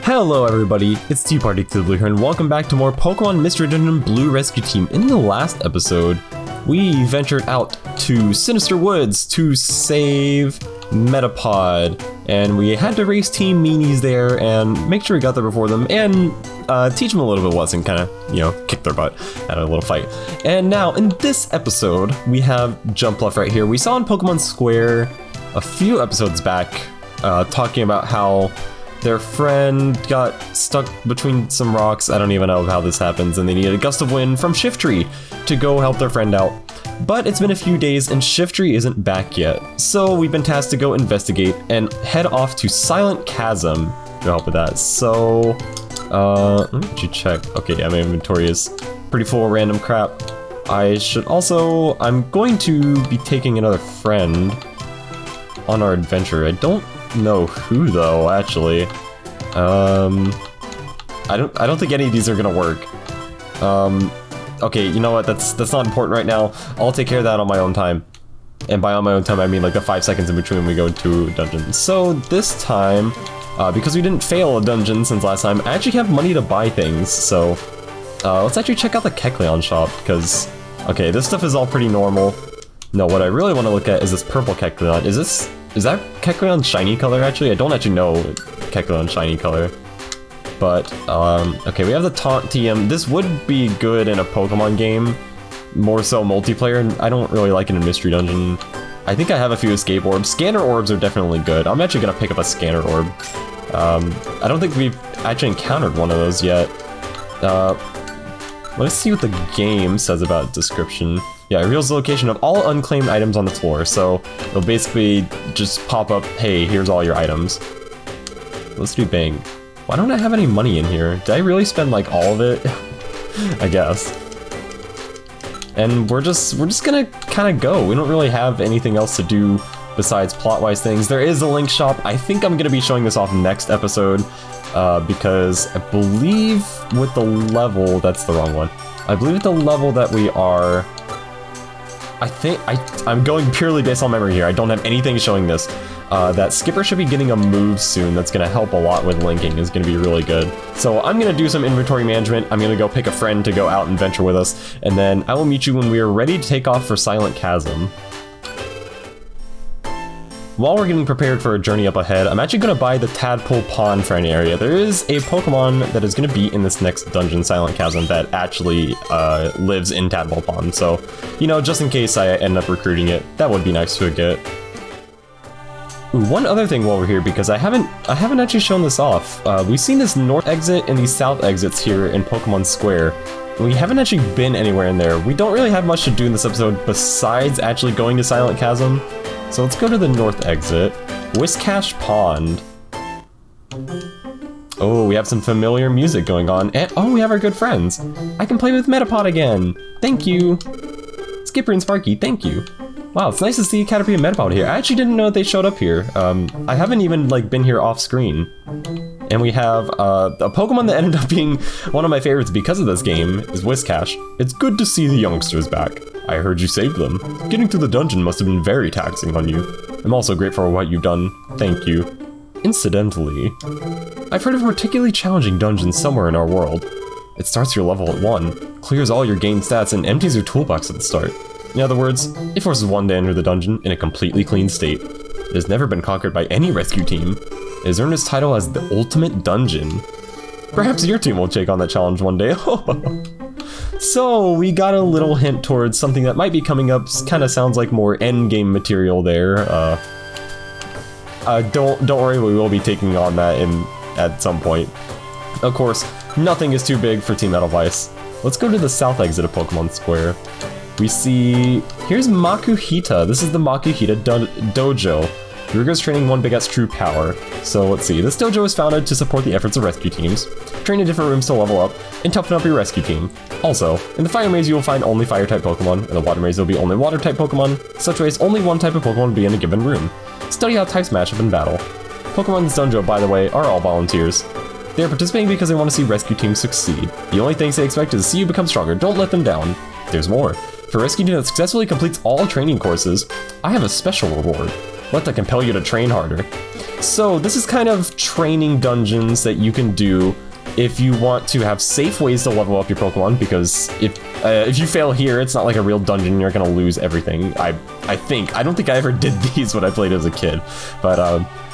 Hello everybody, it's Tea Party to the Blue here, and welcome back to more Pokemon Mystery Dungeon Blue Rescue Team. In the last episode, we ventured out to Sinister Woods to save Metapod, and we had to race Team Meanies there and make sure we got there before them and teach them a little bit of lesson, kind of, kick their butt at a little fight. And now, in this episode, we have Jumpluff right here. We saw in Pokemon Square a few episodes back talking about how their friend got stuck between some rocks. I don't even know how this happens, and they needed a gust of wind from Shiftry to go help their friend out. But it's been a few days and Shiftry isn't back yet, so we've been tasked to go investigate and head off to Silent Chasm to help with that. So, let me check. Okay, yeah, my inventory is pretty full of random crap. I'm going to be taking another friend on our adventure. I don't know who though, actually. I don't think any of these are gonna work. Okay, you know what, that's not important right now. I'll take care of that on my own time. And by on my own time, I mean like the 5 seconds in between we go to a dungeon. So this time, because we didn't fail a dungeon since last time, I actually have money to buy things. So let's actually check out the Kecleon shop, because, okay, this stuff is all pretty normal. No, what I really want to look at is this purple Kecleon. Is that Kecleon's shiny color, actually? I don't actually know Kecleon's shiny color. But, okay, we have the Taunt TM. This would be good in a Pokemon game, more so multiplayer, and I don't really like it in Mystery Dungeon. I think I have a few Escape Orbs. Scanner Orbs are definitely good. I'm actually gonna pick up a Scanner Orb. I don't think we've actually encountered one of those yet. Let's see what the game says about description. Yeah, it reveals the location of all unclaimed items on the floor, so it'll basically just pop up, hey, here's all your items. Let's do Bang. Why don't I have any money in here? Did I really spend like all of it? I guess. And we're just gonna kind of go. We don't really have anything else to do besides plot-wise things. There is a link shop. I think I'm gonna be showing this off next episode because I believe with the level, that's the wrong one. I believe with the level that we are, I'm going purely based on memory here. I don't have anything showing this. That Skipper should be getting a move soon that's going to help a lot with linking. Is going to be really good. So I'm going to do some inventory management. I'm going to go pick a friend to go out and venture with us. And then I will meet you when we are ready to take off for Silent Chasm. While we're getting prepared for a journey up ahead, I'm actually going to buy the Tadpole Pond for an area. There is a Pokemon that is going to be in this next dungeon, Silent Chasm, that actually lives in Tadpole Pond. So, just in case I end up recruiting it, that would be nice to get. Ooh, one other thing while we're here, because I haven't actually shown this off. We've seen this north exit and these south exits here in Pokemon Square. We haven't actually been anywhere in there. We don't really have much to do in this episode besides actually going to Silent Chasm. So let's go to the north exit. Whiscash Pond. Oh, we have some familiar music going on. And oh, we have our good friends. I can play with Metapod again. Thank you. Skipper and Sparky, thank you. Wow, it's nice to see Caterpie and Metapod here. I actually didn't know that they showed up here. I haven't even been here off screen. And we have a Pokemon that ended up being one of my favorites because of this game is Whiscash. It's good to see the youngsters back. I heard you saved them. Getting through the dungeon must have been very taxing on you. I'm also grateful for what you've done. Thank you. Incidentally, I've heard of a particularly challenging dungeon somewhere in our world. It starts your level at 1, clears all your gained stats, and empties your toolbox at the start. In other words, it forces one to enter the dungeon in a completely clean state. It has never been conquered by any rescue team. It has earned its title as the Ultimate Dungeon. Perhaps your team will take on that challenge one day. So, we got a little hint towards something that might be coming up. Kind of sounds like more endgame material there. Don't worry, we will be taking on that at some point. Of course, nothing is too big for Team Edelweiss. Let's go to the south exit of Pokemon Square. We see, here's Makuhita. This is the Makuhita Dojo. Rigorous training, one begets true power. So let's see, this dojo is founded to support the efforts of rescue teams, train in different rooms to level up, and toughen up your rescue team. Also, in the fire maze you will find only fire-type Pokemon, in the water maze there will be only water-type Pokemon. Such ways, only one type of Pokemon will be in a given room. Study how types match up in battle. Pokemon in this dojo, by the way, are all volunteers. They are participating because they want to see rescue teams succeed. The only things they expect is to see you become stronger. Don't let them down. There's more. For a rescue team that successfully completes all training courses, I have a special reward. Let that compel you to train harder. So this is kind of training dungeons that you can do if you want to have safe ways to level up your Pokemon, because if you fail here, it's not like a real dungeon, you're gonna lose everything. I don't think I ever did these when I played as a kid, but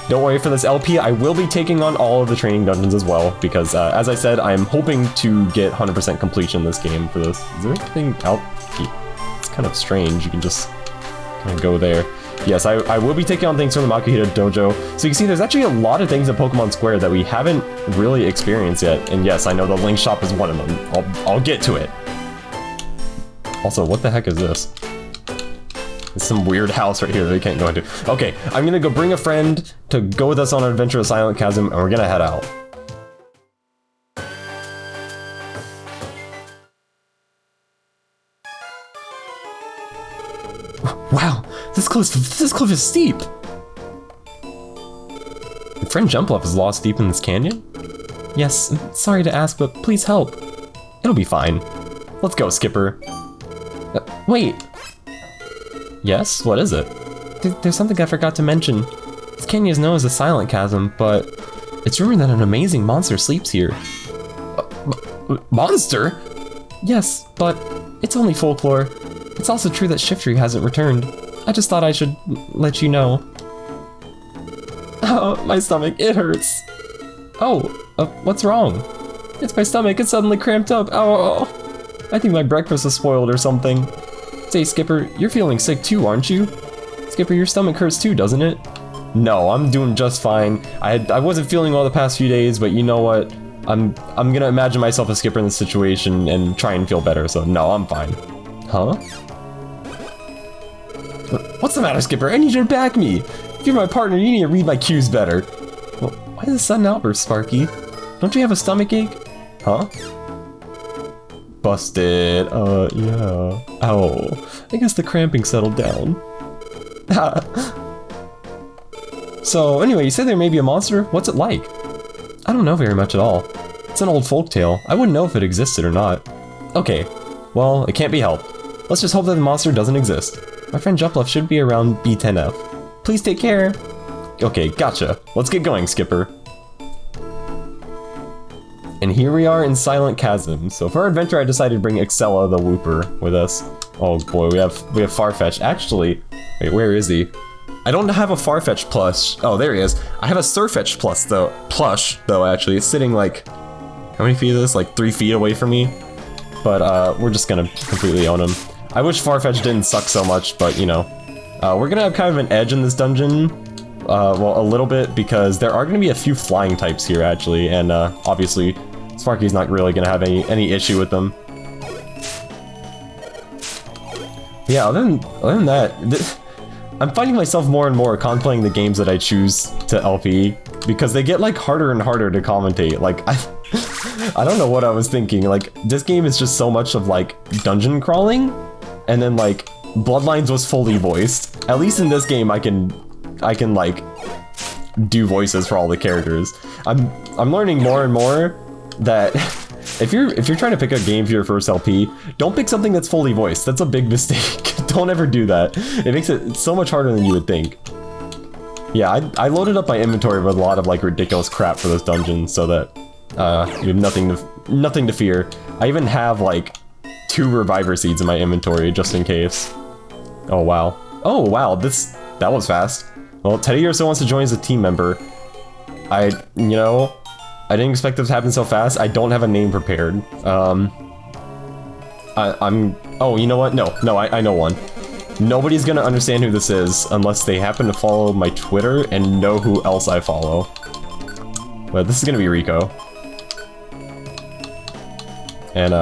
don't worry, for this LP, I will be taking on all of the training dungeons as well, because as I said, I'm hoping to get 100% completion in this game for this. Is there anything out? It's kind of strange, you can just kind of go there. Yes, I will be taking on things from the Makuhita Dojo. So you can see there's actually a lot of things in Pokemon Square that we haven't really experienced yet. And yes, I know the Link Shop is one of them. I'll get to it. Also, what the heck is this? It's some weird house right here that we can't go into. Okay, I'm gonna go bring a friend to go with us on an adventure to Silent Chasm, and we're gonna head out. Wow, this cliff is steep. My friend Jumpluff is lost deep in this canyon? Yes, I'm sorry to ask, but please help. It'll be fine. Let's go, Skipper. Wait. Yes, what is it? There's something I forgot to mention. This canyon is known as the Silent Chasm, but it's rumored that an amazing monster sleeps here. Monster? Yes, but it's only folklore. It's also true that Shiftry hasn't returned. I just thought I should let you know. Oh, my stomach, it hurts. Oh, what's wrong? It's my stomach, it's suddenly cramped up. Oh, I think my breakfast is spoiled or something. Say, Skipper, you're feeling sick too, aren't you? Skipper, your stomach hurts too, doesn't it? No, I'm doing just fine. I wasn't feeling well the past few days, but you know what? I'm gonna imagine myself a Skipper in this situation and try and feel better, so no, I'm fine. Huh? What's the matter, Skipper? I need you to back me! If you're my partner, you need to read my cues better. Well, why the sudden outburst, Sparky? Don't you have a stomachache? Huh? Busted. Yeah. Ow. I guess the cramping settled down. So, anyway, you said there may be a monster? What's it like? I don't know very much at all. It's an old folktale. I wouldn't know if it existed or not. Okay. Well, it can't be helped. Let's just hope that the monster doesn't exist. My friend Jumpluff should be around B10F. Please take care. Okay, gotcha. Let's get going, Skipper. And here we are in Silent Chasm. So for our adventure, I decided to bring Excella the Wooper with us. Oh boy, we have Farfetch. Actually, wait, where is he? I don't have a Farfetch plush. Oh, there he is. I have a Surfetch plush though. Actually, it's sitting like, how many feet is this? Like 3 feet away from me. But we're just gonna completely own him. I wish Farfetch didn't suck so much, but you know. We're gonna have kind of an edge in this dungeon. Well, a little bit, because there are gonna be a few flying types here, actually, and obviously, Sparky's not really gonna have any issue with them. Yeah, other than that, I'm finding myself more and more contemplating the games that I choose to LP, because they get like harder and harder to commentate. Like, I don't know what I was thinking. Like, this game is just so much of like dungeon crawling, and then like Bloodlines was fully voiced. At least in this game, I can like do voices for all the characters. I'm learning more and more that if you're trying to pick a game for your first LP, don't pick something that's fully voiced. That's a big mistake. Don't ever do that. It makes it so much harder than you would think. Yeah, I loaded up my inventory with a lot of like ridiculous crap for this dungeon, so that you have nothing to fear. I even have like 2 reviver seeds in my inventory just in case. Oh wow. Oh wow, that was fast. Well, Teddy Urso wants to join as a team member. I didn't expect this to happen so fast. I don't have a name prepared. Oh, you know what? No, I know one. Nobody's gonna understand who this is unless they happen to follow my Twitter and know who else I follow. But this is gonna be Rico. And,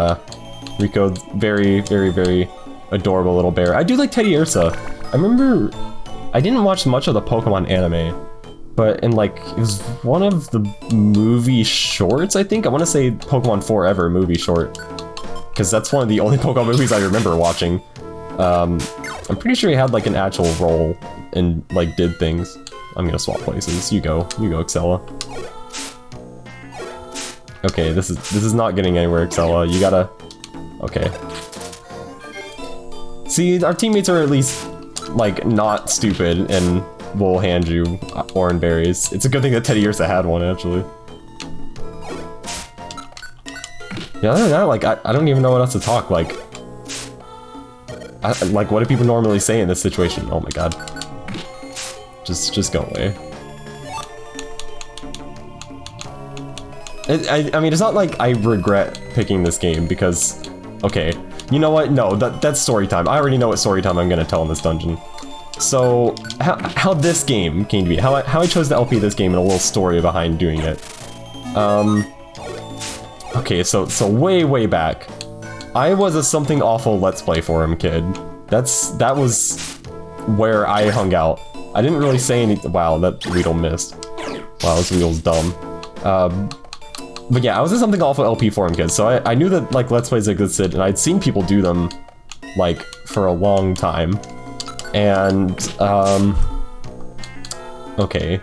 Rico, very, very, very adorable little bear. I do like Teddy Ursa. I remember, I didn't watch much of the Pokemon anime, but in like, it was one of the movie shorts, I think? I want to say Pokemon Forever movie short, because that's one of the only Pokemon movies I remember watching. I'm pretty sure he had like an actual role and like did things. I'm gonna swap places. You go, Excella. Okay, this is not getting anywhere, Excella. You gotta... Okay. See, our teammates are at least, like, not stupid, and will hand you orange berries. It's a good thing that Teddy Ursa had one, actually. Yeah, other than that, like, I don't even know what else to talk, like... like, what do people normally say in this situation? Oh my god. Just go away. I mean, it's not like I regret picking this game, because... Okay, you know what? No, that's story time. I already know what story time I'm gonna tell in this dungeon. So, how this game came to be, how I chose to LP this game and a little story behind doing it. Okay, so way back, I was a Something Awful Let's Play Forum kid. That was where I hung out. I didn't really say anything. Wow, that Weedle missed. Wow, this Weedle's dumb. But yeah, I was a Something Awful LP Forum kid, so I knew that, like, Let's Plays existed, and I'd seen people do them, like, for a long time. And, okay.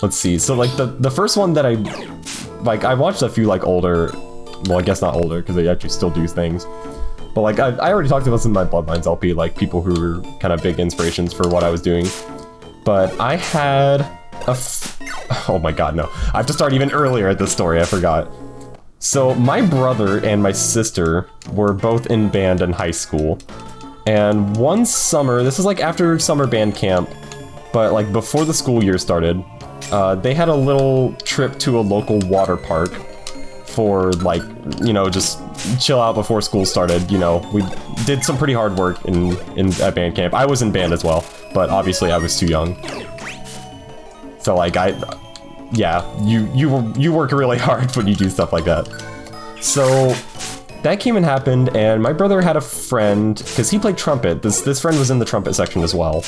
Let's see, so, like, the first one that I watched a few, like, older, well, I guess not older, because they actually still do things. But, like, I already talked about some of my Bloodlines LP, like, people who were kind of big inspirations for what I was doing. But I had oh my god, no. I have to start even earlier at this story, I forgot. So, my brother and my sister were both in band in high school. And one summer, this is like after summer band camp, but like before the school year started, they had a little trip to a local water park for, like, you know, just chill out before school started. You know, we did some pretty hard work at band camp. I was in band as well, but obviously I was too young. So, like, yeah, you work really hard when you do stuff like that. So that came and happened, and my brother had a friend, because he played trumpet. This friend was in the trumpet section as well.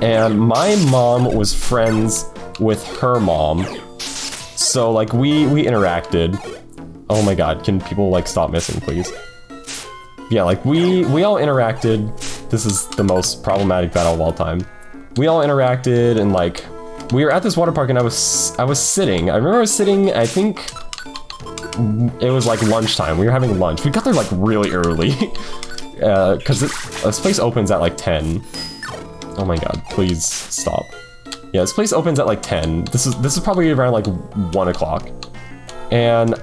And my mom was friends with her mom. So, like, we interacted. Oh my god, can people, like, stop missing, please? Yeah, like, we all interacted. This is the most problematic battle of all time. We all interacted, and, like, we were at this water park, and I was sitting. I remember I was sitting, I think it was, like, lunchtime. We were having lunch. We got there, like, really early. Because this place opens at, like, 10. Oh my god, please stop. Yeah, this place opens at like 10. This is probably around like 1 o'clock. And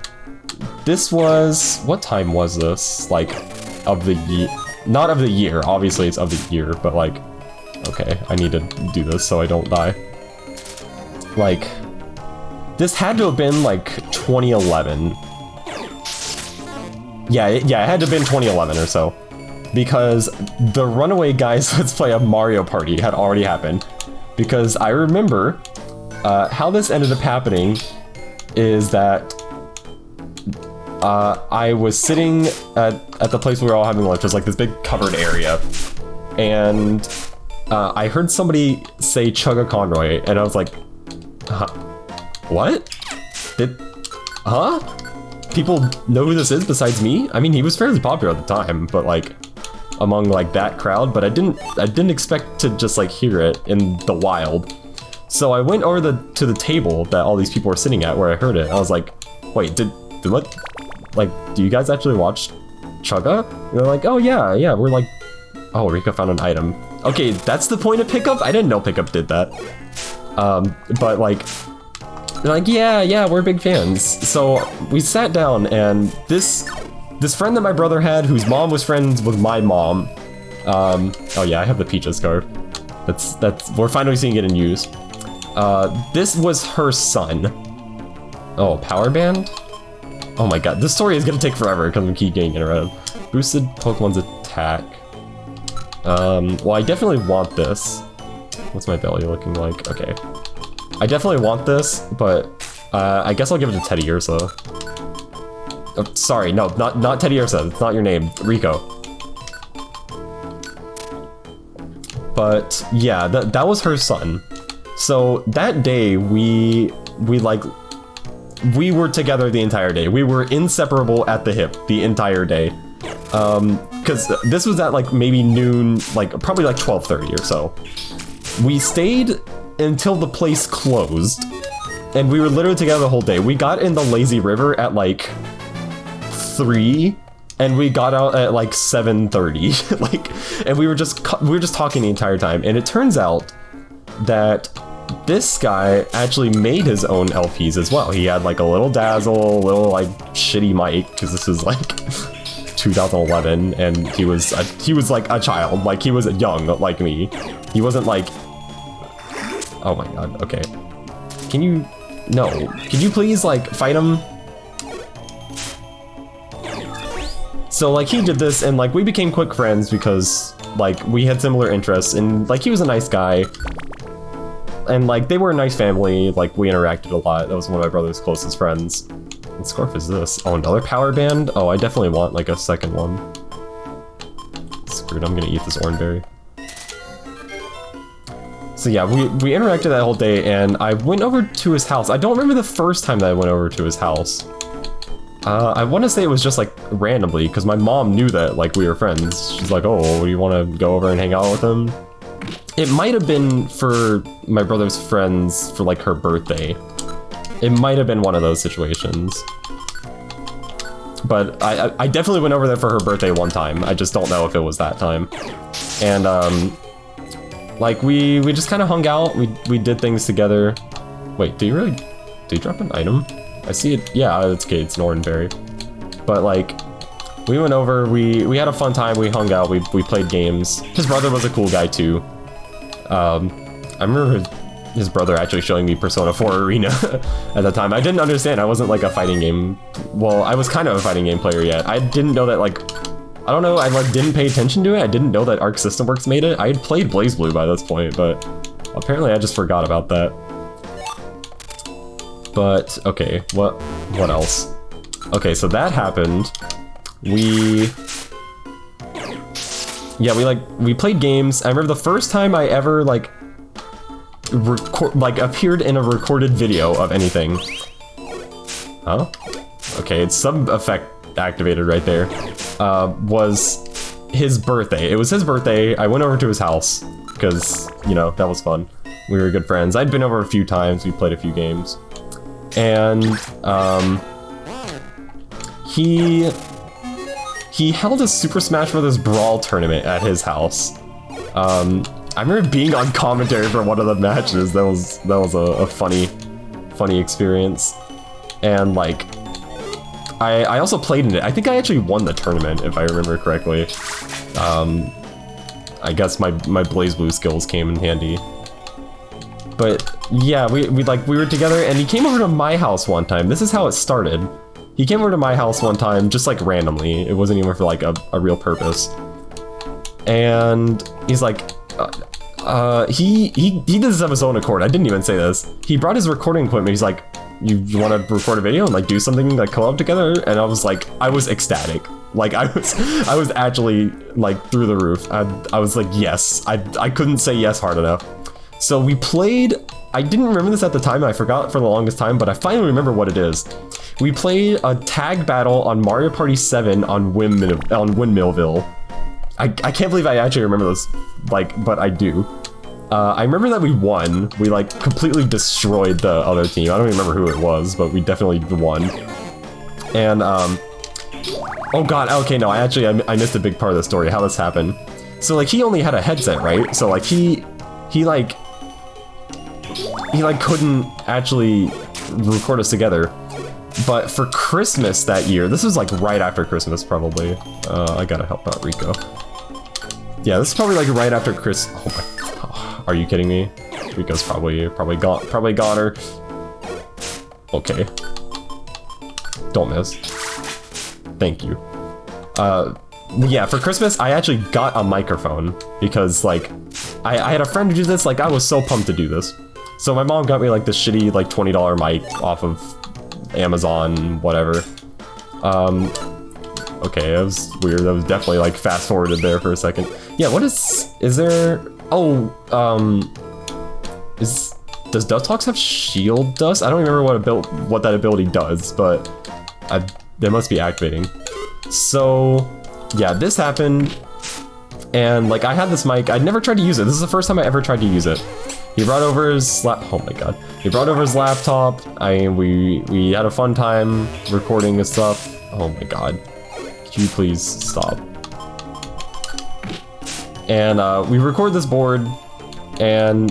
this was, what time was this? Like, of the year, not of the year, obviously it's of the year, but like, okay, I need to do this so I don't die. Like, this had to have been like 2011. Yeah, it had to have been 2011 or so. Because the Runaway Guys Let's Play a Mario Party had already happened. Because I remember how this ended up happening is that I was sitting at the place we were all having lunch. It was like this big covered area. And I heard somebody say Chugga Conroy, and I was like, what? Huh? People know who this is besides me? I mean, he was fairly popular at the time, but like, among like that crowd, but I didn't expect to just like hear it in the wild. So I went over to the table that all these people were sitting at where I heard it. I was like, wait, did what? Like, do you guys actually watch Chugga? And they're like, oh yeah, we're like, oh, Rika found an item. Okay, that's the point of pickup? I didn't know pickup did that. But like, they're like, yeah, we're big fans. So we sat down, and this friend that my brother had, whose mom was friends with my mom. Oh yeah, I have the Peaches scarf. We're finally seeing it in use. This was her son. Oh, power band? Oh my god, this story is gonna take forever because we keep getting interrupted. Boosted Pokemon's attack. Well, I definitely want this. What's my belly looking like? Okay. I definitely want this, but I guess I'll give it to Teddy Ursa. Oh, sorry, no, not Teddy Ursa. It's not your name, Rico. But yeah, that was her son. So that day we were together the entire day. We were inseparable at the hip the entire day. Because this was at like maybe noon, like probably like 12:30 or so. We stayed until the place closed, and we were literally together the whole day. We got in the lazy river at like 3, and we got out at like 7:30. Like, and we were just talking the entire time. And it turns out that this guy actually made his own LPs as well. He had like a little Dazzle, a little like shitty mic, because this is like 2011, and he was like a child, like he was young like me. He wasn't like, oh my god, okay. Can you please like fight him? So like he did this, and like we became quick friends because like we had similar interests, and like he was a nice guy. And like they were a nice family, like we interacted a lot. That was one of my brother's closest friends. What scarf is this? Oh, another power band? Oh, I definitely want like a second one. Screwed, I'm gonna eat this orange berry. So yeah, we interacted that whole day, and I went over to his house. I don't remember the first time that I went over to his house. I want to say it was just like randomly, because my mom knew that like we were friends. She's like, oh, do you want to go over and hang out with him? It might have been for my brother's friends for like her birthday. It might have been one of those situations. But I definitely went over there for her birthday one time. I just don't know if it was that time. And like we just kind of hung out. We did things together. Wait, did you drop an item? I see it. Yeah, it's okay. It's an orange berry. But like, we went over. We had a fun time. We hung out. We played games. His brother was a cool guy too. I remember his brother actually showing me Persona 4 Arena at the time. I didn't understand. I wasn't like a fighting game. Well, I was kind of a fighting game player yet. I didn't know that like, I don't know. I like didn't pay attention to it. I didn't know that Arc System Works made it. I had played BlazBlue by this point, but apparently I just forgot about that. But okay, what else? Okay, so that happened. We played games. I remember the first time I ever like appeared in a recorded video of anything. Huh? Okay, it's sub effect activated right there. Was his birthday. It was his birthday. I went over to his house because, you know, that was fun. We were good friends. I'd been over a few times. We played a few games. And he held a Super Smash Bros. Brawl tournament at his house. I remember being on commentary for one of the matches. That was a funny experience. And like, I also played in it. I think I actually won the tournament, if I remember correctly. I guess my BlazBlue skills came in handy. But yeah, we were together, and he came over to my house one time. This is how it started. He came over to my house one time, just like randomly. It wasn't even for like a real purpose. And he's like, he did this of his own accord. I didn't even say this. He brought his recording equipment. He's like, you want to record a video and like do something, like collab together? And I was like, I was ecstatic. Like I was actually like through the roof. I was like, yes. I couldn't say yes hard enough. So we played. I didn't remember this at the time. I forgot for the longest time, but I finally remember what it is. We played a tag battle on Mario Party 7 on Windmillville. I can't believe I actually remember this, like, but I do. I remember that we won. We like completely destroyed the other team. I don't even remember who it was, but we definitely won. And oh god, okay, no, I missed a big part of the story, how this happened. So like he only had a headset, right? So like he couldn't actually record us together. But for Christmas that year, this was like right after Christmas probably. I gotta help out Rico. Yeah, this is probably like right after Chris. Oh my, oh, are you kidding me? Rico's probably got her. Okay. Don't miss. Thank you. Yeah, for Christmas I actually got a microphone because like I had a friend who did this. Like I was so pumped to do this. So my mom got me like this shitty like $20 mic off of Amazon, whatever. Okay, that was weird. That was definitely like fast forwarded there for a second. Yeah, what is there? Oh, does Dustox have shield dust? I don't remember what that ability does, but they must be activating. So yeah, this happened, and like I had this mic. I'd never tried to use it. This is the first time I ever tried to use it. He brought over his oh my god. He brought over his laptop. We had a fun time recording his stuff. Oh my god. Could you please stop? And we record this board, and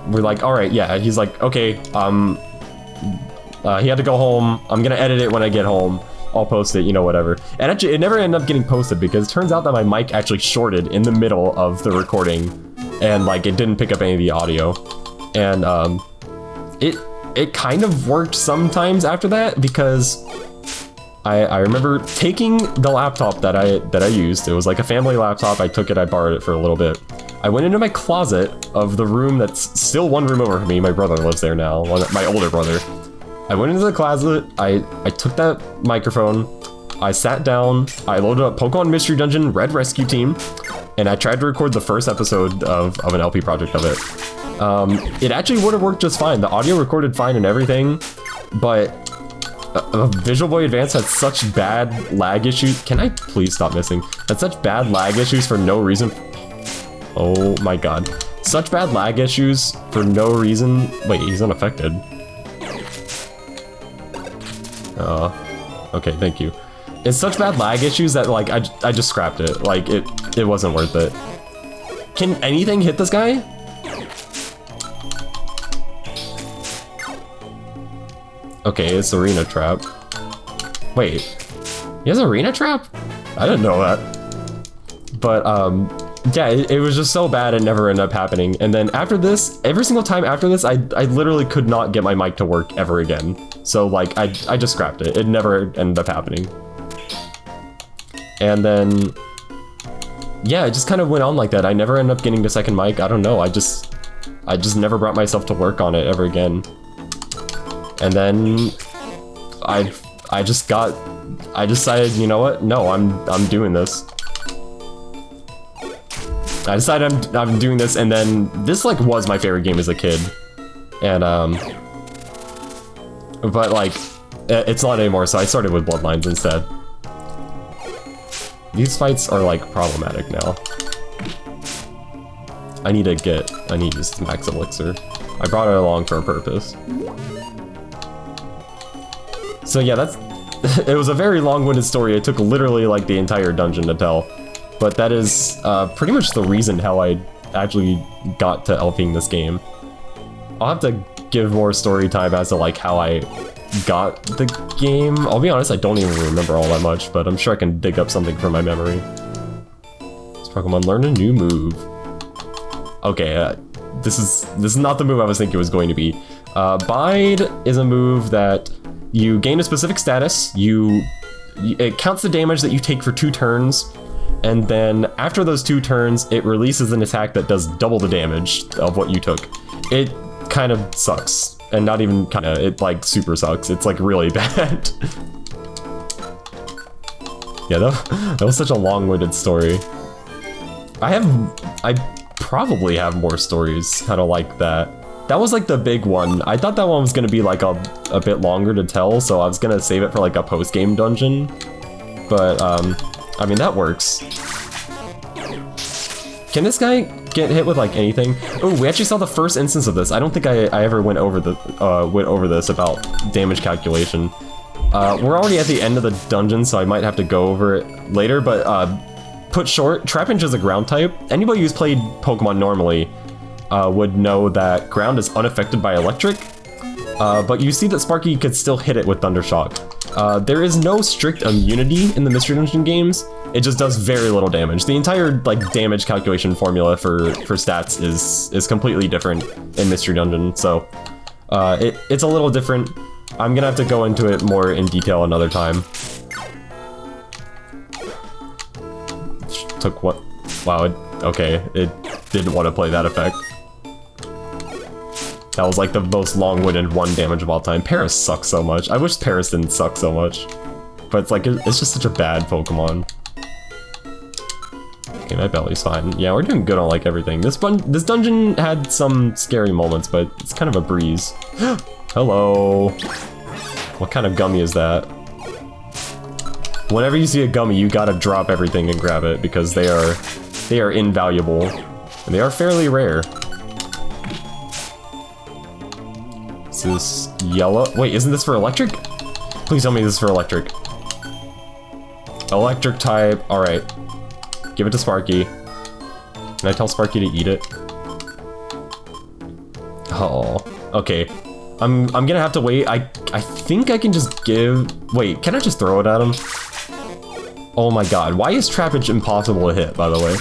we're like, all right, yeah. He's like, okay, he had to go home. I'm gonna edit it when I get home. I'll post it, you know, whatever. And actually, it never ended up getting posted because it turns out that my mic actually shorted in the middle of the recording, and like it didn't pick up any of the audio. And it kind of worked sometimes after that because I remember taking the laptop that I used. It was like a family laptop. I took it, I borrowed it for a little bit. I went into my closet of the room that's still one room over from me. My brother lives there now, my older brother. I went into the closet, I took that microphone, I sat down, I loaded up Pokemon Mystery Dungeon Red Rescue Team, and I tried to record the first episode of an LP project of it. It actually would have worked just fine. The audio recorded fine and everything, but Visual Boy Advance had such bad lag issues. Can I please stop missing? Had such bad lag issues for no reason. Oh my god. Such bad lag issues for no reason. Wait, he's unaffected. Okay, thank you. It's such bad lag issues that like I just scrapped it. Like it wasn't worth it. Can anything hit this guy? Okay, it's Arena Trap. Wait, he has Arena Trap? I didn't know that. But yeah, it was just so bad it never ended up happening. And then after this, every single time after this, I literally could not get my mic to work ever again. So like I just scrapped it. It never ended up happening. And then yeah, it just kind of went on like that. I never ended up getting the second mic. I don't know. I just never brought myself to work on it ever again. And then I decided, you know what? No, I'm doing this. I decided I'm doing this, and then this like was my favorite game as a kid, and but like it's not anymore. So I started with Bloodlines instead. These fights are like problematic now. I need to use Max Elixir. I brought it along for a purpose. So yeah, it was a very long-winded story. It took literally like the entire dungeon to tell. But that is pretty much the reason how I actually got to LPing this game. I'll have to give more story time as to like how I got the game. I'll be honest, I don't even remember all that much, but I'm sure I can dig up something from my memory. This Pokemon learned a new move. Okay, this is not the move I was thinking it was going to be. Bide is a move that you gain a specific status. It counts the damage that you take for 2 turns. And then after those 2 turns, it releases an attack that does double the damage of what you took. It kind of sucks. And not even kind of, it like super sucks. It's like really bad. Yeah, that was such a long-winded story. I probably have more stories kind of like that. That was like the big one. I thought that one was gonna be like a bit longer to tell, so I was gonna save it for like a post-game dungeon. But I mean, that works. Can this guy get hit with like anything? Oh, we actually saw the first instance of this. I don't think I ever went over this about damage calculation. We're already at the end of the dungeon, so I might have to go over it later, but put short, Trapinch is a ground type. Anybody who's played Pokemon normally would know that ground is unaffected by electric, but you see that Sparky could still hit it with Thundershock. There is no strict immunity in the Mystery Dungeon games. It just does very little damage. The entire like damage calculation formula for stats is completely different in Mystery Dungeon, so it's a little different. I'm gonna have to go into it more in detail another time. Took what? Wow, okay, it didn't want to play that effect. That was like the most long-winded 1 damage of all time. Paris sucks so much. I wish Paris didn't suck so much. But it's like, it's just such a bad Pokemon. Okay, my belly's fine. Yeah, we're doing good on like everything. This dungeon had some scary moments, but it's kind of a breeze. Hello. What kind of gummy is that? Whenever you see a gummy, you gotta drop everything and grab it because they are invaluable. And they are fairly rare. Is this yellow? Wait, isn't this for electric? Please tell me this is for electric. Electric type, alright. Give it to Sparky. Can I tell Sparky to eat it? Oh, okay. I'm gonna have to wait. I think I can just give... Wait, can I just throw it at him? Oh my god, why is trappage impossible to hit, by the way?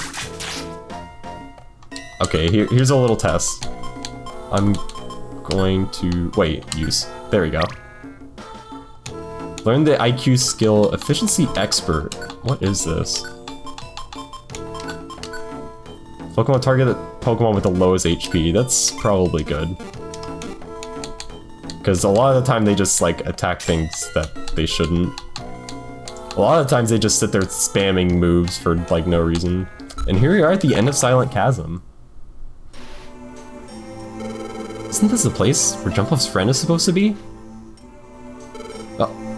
Okay, here's a little test. I'm going to... Wait, use. There we go. Learn the IQ skill Efficiency Expert. What is this? Pokemon target the Pokemon with the lowest HP. That's probably good. Because a lot of the time they just like attack things that they shouldn't. A lot of the times they just sit there spamming moves for like no reason. And here we are at the end of Silent Chasm. Isn't this the place where Jumpluff's friend is supposed to be?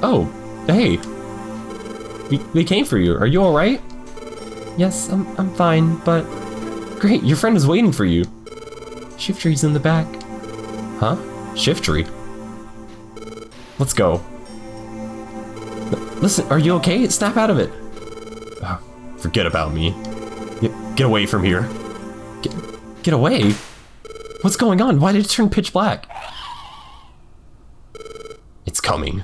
Oh, hey. We came for you. Are you alright? Yes, I'm fine, but... Great, your friend is waiting for you. Shiftry's in the back. Huh? Shiftry? Let's go. Listen, are you okay? Snap out of it. Oh, forget about me. Get away from here. Get away? What's going on? Why did it turn pitch black? It's coming.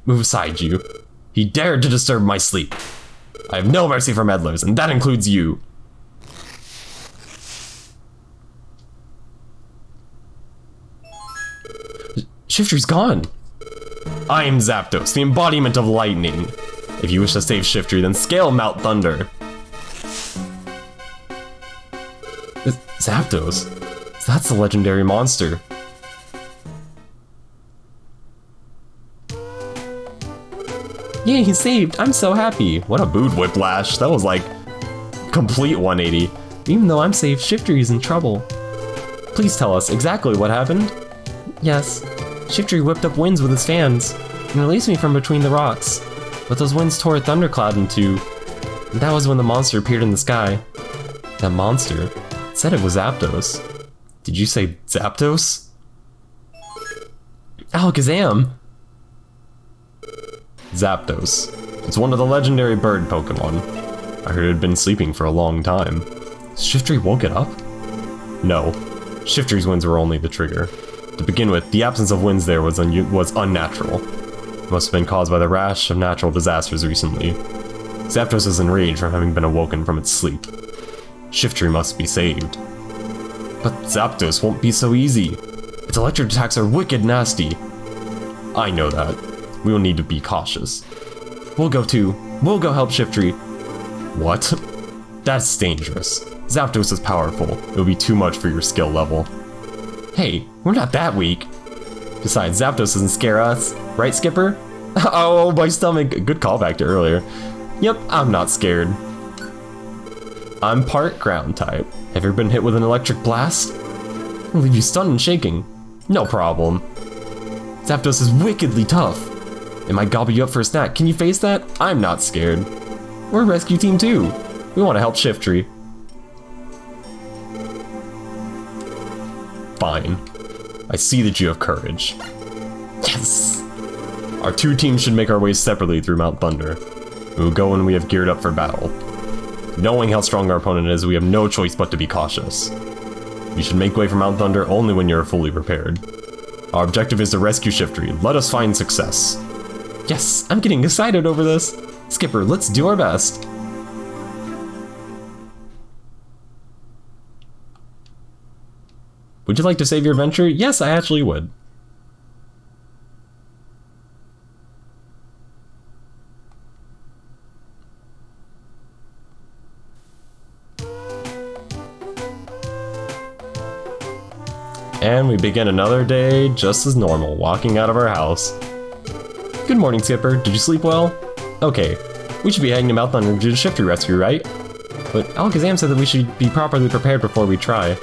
Move aside, you. He dared to disturb my sleep. I have no mercy for meddlers, and that includes you. Shiftry's gone. I am Zapdos, the embodiment of lightning. If you wish to save Shiftry, then scale Mount Thunder. Zapdos? That's the legendary monster. Yay, he's saved! I'm so happy! What a boot whiplash. That was like complete 180. Even though I'm saved, Shiftry is in trouble. Please tell us exactly what happened. Yes, Shiftry whipped up winds with his fans and released me from between the rocks. But those winds tore a thundercloud in two. And that was when the monster appeared in the sky. That monster said it was Zapdos. Did you say Zapdos? Alakazam! Zapdos. It's one of the legendary bird Pokemon. I heard it had been sleeping for a long time. Shiftry woke it up? No. Shiftry's winds were only the trigger. To begin with, the absence of winds there was unnatural. It must have been caused by the rash of natural disasters recently. Zapdos is enraged from having been awoken from its sleep. Shiftry must be saved. But Zapdos won't be so easy. Its electric attacks are wicked nasty. I know that. We will need to be cautious. We'll go too. We'll go help Shiftry. What? That's dangerous. Zapdos is powerful. It will be too much for your skill level. Hey, we're not that weak. Besides, Zapdos doesn't scare us. Right, Skipper? Oh, my stomach. Good callback to earlier. Yep, I'm not scared. I'm part ground type. Have you ever been hit with an electric blast? It'll leave you stunned and shaking. No problem. Zapdos is wickedly tough. It might gobble you up for a snack. Can you face that? I'm not scared. We're a rescue team too. We want to help Shiftry. Fine. I see that you have courage. Yes! Our two teams should make our way separately through Mount Thunder. We will go when we have geared up for battle. Knowing how strong our opponent is, we have no choice but to be cautious. You should make way for Mount Thunder only when you are fully prepared. Our objective is to rescue Shiftry. Let us find success. Yes, I'm getting excited over this. Skipper, let's do our best. Would you like to save your adventure? Yes, I actually would. And we begin another day just as normal, walking out of our house. Good morning, Skipper. Did you sleep well? Okay, we should be heading to Mount Thunder to do the Shiftry rescue, right? But Alakazam said that we should be properly prepared before we try.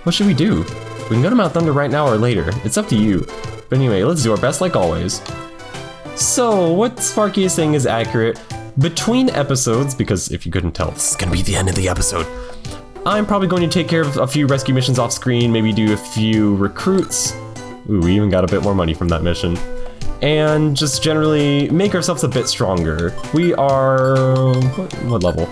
What should we do? We can go to Mount Thunder right now or later. It's up to you. But anyway, let's do our best like always. So, what Sparky is saying is accurate. Between episodes, because if you couldn't tell, this is gonna be the end of the episode, I'm probably going to take care of a few rescue missions off screen, maybe do a few recruits. Ooh, we even got a bit more money from that mission. And just generally make ourselves a bit stronger. We are... what level?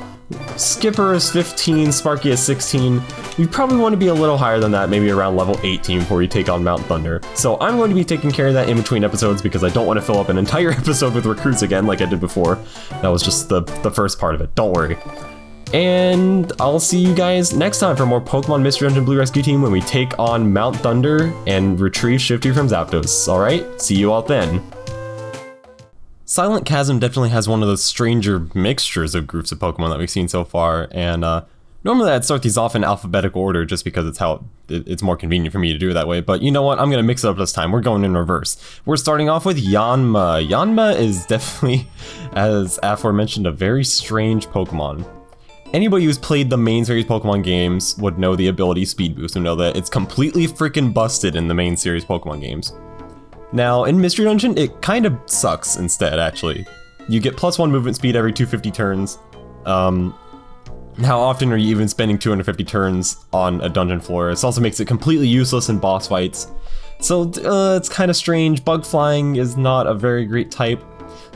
Skipper is 15, Sparky is 16. You probably want to be a little higher than that, maybe around level 18 before you take on Mount Thunder. So I'm going to be taking care of that in between episodes because I don't want to fill up an entire episode with recruits again like I did before. That was just the first part of it, don't worry. And I'll see you guys next time for more Pokemon Mystery Dungeon Blue Rescue Team when we take on Mount Thunder and retrieve Shifty from Zapdos. Alright, see you all then. Silent Chasm definitely has one of those stranger mixtures of groups of Pokemon that we've seen so far, and normally I'd start these off in alphabetical order just because it's how it's more convenient for me to do it that way, but you know what, I'm going to mix it up this time. We're going in reverse. We're starting off with Yanma. Yanma is definitely, as aforementioned, a very strange Pokemon. Anybody who's played the main series Pokemon games would know the ability Speed Boost and know that it's completely freaking busted in the main series Pokemon games. Now, in Mystery Dungeon, it kind of sucks instead, actually. You get +1 movement speed every 250 turns. How often are you even spending 250 turns on a dungeon floor? This also makes it completely useless in boss fights. So, it's kind of strange. Bug Flying is not a very great type.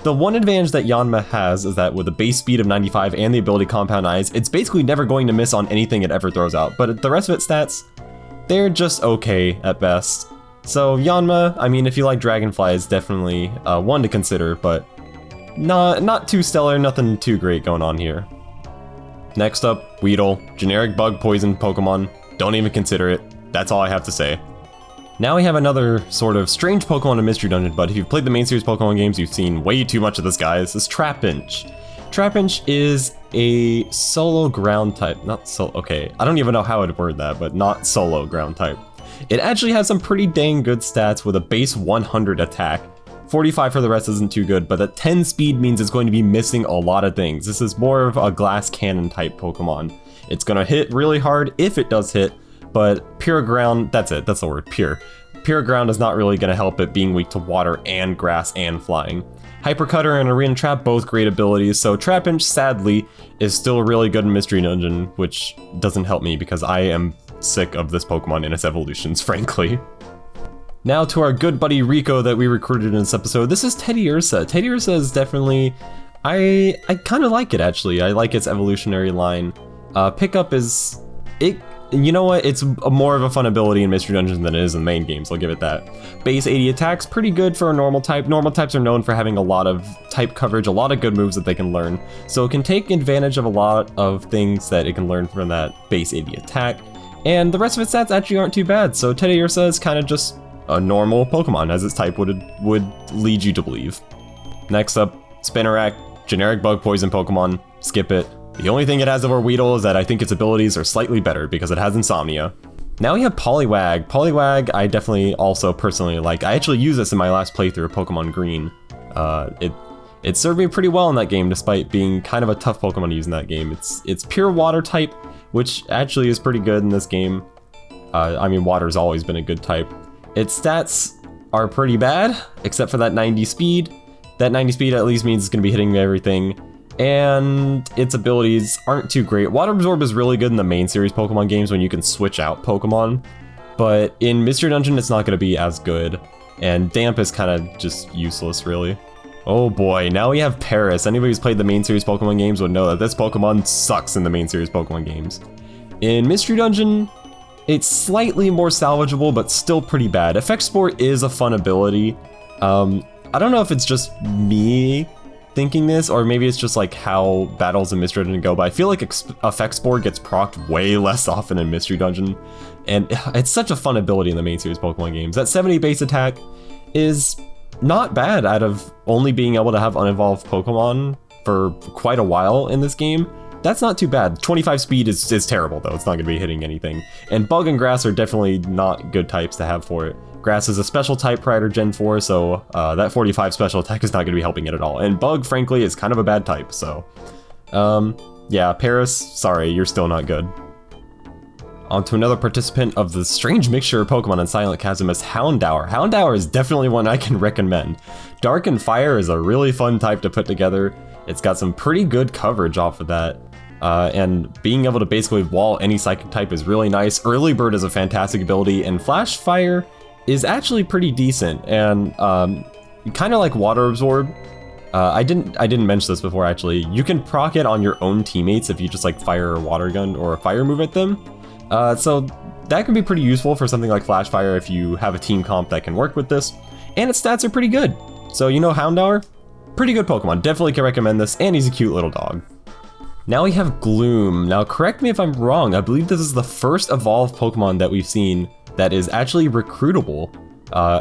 The one advantage that Yanma has is that with a base speed of 95 and the ability Compound Eyes, it's basically never going to miss on anything it ever throws out. But the rest of its stats, they're just okay at best. So Yanma, I mean, if you like Dragonfly, is definitely one to consider, but not too stellar, nothing too great going on here. Next up, Weedle, generic bug poison Pokemon. Don't even consider it. That's all I have to say. Now we have another sort of strange Pokemon in Mystery Dungeon, but if you've played the main series Pokemon games, you've seen way too much of this guy. This is Trapinch. Trapinch is a solo ground type, okay, I don't even know how I'd word that, but not solo ground type. It actually has some pretty dang good stats with a base 100 attack. 45 for the rest isn't too good, but that 10 speed means it's going to be missing a lot of things. This is more of a glass cannon type Pokemon. It's going to hit really hard if it does hit, but pure ground, that's it, that's the word, pure. Pure ground is not really going to help it being weak to water and grass and flying. Hyper Cutter and Arena Trap, both great abilities, so Trapinch, sadly, is still really good in Mystery Dungeon, which doesn't help me because I am sick of this Pokemon and its evolutions, frankly. Now to our good buddy Rico that we recruited in this episode. This is Teddiursa. Teddiursa is definitely, I kind of like it actually. I like its evolutionary line. Pickup is, you know what, it's more of a fun ability in Mystery Dungeons than it is in the main games, I'll give it that. Base 80 attacks, pretty good for a normal type. Normal types are known for having a lot of type coverage, a lot of good moves that they can learn. So it can take advantage of a lot of things that it can learn from that base 80 attack. And the rest of its stats actually aren't too bad, so Teddiursa is kind of just a normal Pokemon, as its type would lead you to believe. Next up, Spinarak, generic bug poison Pokemon, skip it. The only thing it has over Weedle is that I think its abilities are slightly better because it has Insomnia. Now we have Poliwag. Poliwag I definitely also personally like. I actually used this in my last playthrough of Pokemon Green. It served me pretty well in that game despite being kind of a tough Pokemon to use in that game. It's pure water type, which actually is pretty good in this game. I mean, water's always been a good type. Its stats are pretty bad, except for that 90 speed. That 90 speed at least means it's going to be hitting everything, and its abilities aren't too great. Water Absorb is really good in the main series Pokemon games when you can switch out Pokemon, but in Mystery Dungeon it's not going to be as good, and Damp is kind of just useless, really. Oh boy, now we have Paris. Anybody who's played the main series Pokemon games would know that this Pokemon sucks in the main series Pokemon games. In Mystery Dungeon, it's slightly more salvageable, but still pretty bad. Effect Spore is a fun ability. I don't know if it's just me thinking this, or maybe it's just like how battles in Mystery Dungeon go, but I feel like Effect Spore gets procced way less often in Mystery Dungeon, and it's such a fun ability in the main series Pokemon games. That 70 base attack is not bad out of only being able to have unevolved Pokemon for quite a while in this game. That's not too bad. 25 speed is terrible though, it's not going to be hitting anything. And Bug and Grass are definitely not good types to have for it. Grass is a special type prior to Gen 4, so that 45 special attack is not going to be helping it at all. And Bug, frankly, is kind of a bad type, so... yeah, Paris, sorry, you're still not good. On to another participant of the strange mixture of Pokemon in Silent Chasm is Houndour. Houndour is definitely one I can recommend. Dark and Fire is a really fun type to put together. It's got some pretty good coverage off of that. And being able to basically wall any Psychic type is really nice. Early Bird is a fantastic ability, and Flash Fire is actually pretty decent, and kind of like Water Absorb. I didn't mention this before actually. You can proc it on your own teammates if you just like fire a water gun or a fire move at them. So that can be pretty useful for something like Flash Fire if you have a team comp that can work with this. And its stats are pretty good. So you know Houndour? Pretty good Pokemon, definitely can recommend this, and he's a cute little dog. Now we have Gloom. Now correct me if I'm wrong, I believe this is the first evolved Pokemon that we've seen that is actually recruitable.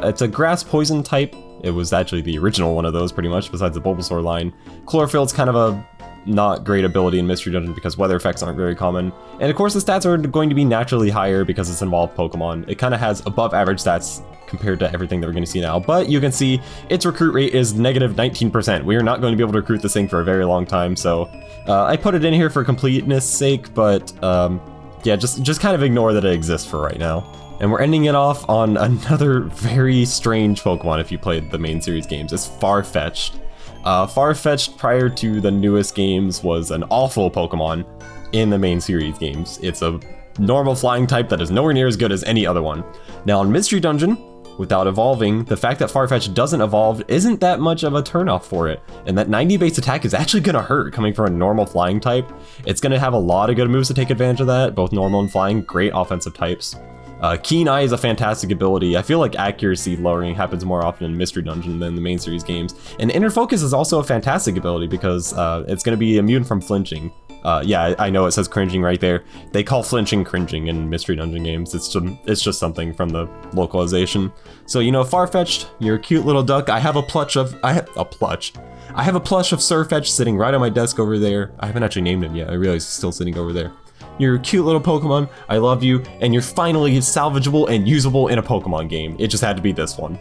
It's a grass poison type. It was actually the original one of those pretty much, besides the Bulbasaur line. Chlorophyll's kind of a not great ability in Mystery Dungeon because weather effects aren't very common. And of course the stats are going to be naturally higher because it's an evolved Pokemon. It kind of has above average stats compared to everything that we're going to see now. But you can see its recruit rate is negative 19%. We are not going to be able to recruit this thing for a very long time. So I put it in here for completeness sake, but yeah, just kind of ignore that it exists for right now. And we're ending it off on another very strange Pokemon if you played the main series games. It's Farfetch'd. Farfetch'd prior to the newest games was an awful Pokemon in the main series games. It's a normal flying type that is nowhere near as good as any other one. Now in Mystery Dungeon, without evolving, the fact that Farfetch'd doesn't evolve isn't that much of a turnoff for it. And that 90 base attack is actually gonna hurt coming from a normal flying type. It's gonna have a lot of good moves to take advantage of that, both normal and flying, great offensive types. Keen Eye is a fantastic ability. I feel like accuracy lowering happens more often in Mystery Dungeon than the main series games. And Inner Focus is also a fantastic ability because it's going to be immune from flinching. Yeah, I know it says cringing right there. They call flinching cringing in Mystery Dungeon games. It's just something from the localization. So, you know, Farfetch'd, you're a cute little duck. I have a plush of Surfetch'd sitting right on my desk over there. I haven't actually named him yet. I realize he's still sitting over there. You're a cute little Pokemon, I love you, and you're finally salvageable and usable in a Pokemon game. It just had to be this one.